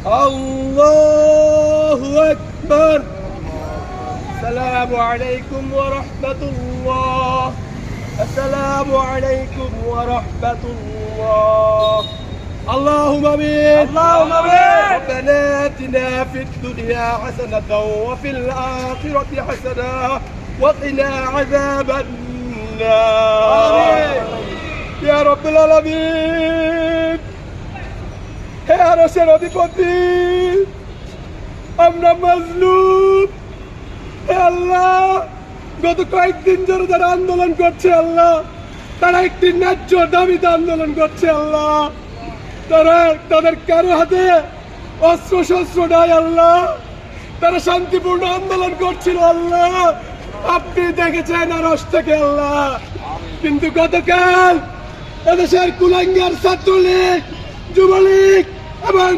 আল্লাহু আকবার। আসসালামু আলাইকুম ওয়া রাহমাতুল্লাহ। আসসালামু আলাইকুম ওয়া রাহমাতুল্লাহ। اللهم امين. اللهم آمين. ربنا اتنا في الدنيا حسنة وفي الآخرة حسنة وقنا عذاب النار. آمين. يا رب العالمين. হে আরশের অধিপতি, আমরা মাজলুম। হে আল্লাহ, গত কয়েকদিন ধরে যারা আন্দোলন করছে আল্লাহ, তারা একটি ন্যায্য দাবিতে আন্দোলন করছে আল্লাহ। তারা তাদের কারো হাতে অস্ত্র শস্ত্র নাই আল্লাহ, তারা শান্তিপূর্ণ আন্দোলন করছিল আল্লাহ। আপনি দেখেছেন আরশ থেকে আল্লাহ, কিন্তু গতকাল এদেশের কুলাঙ্গার ছাত্রলীগ, যুবলীগ এবং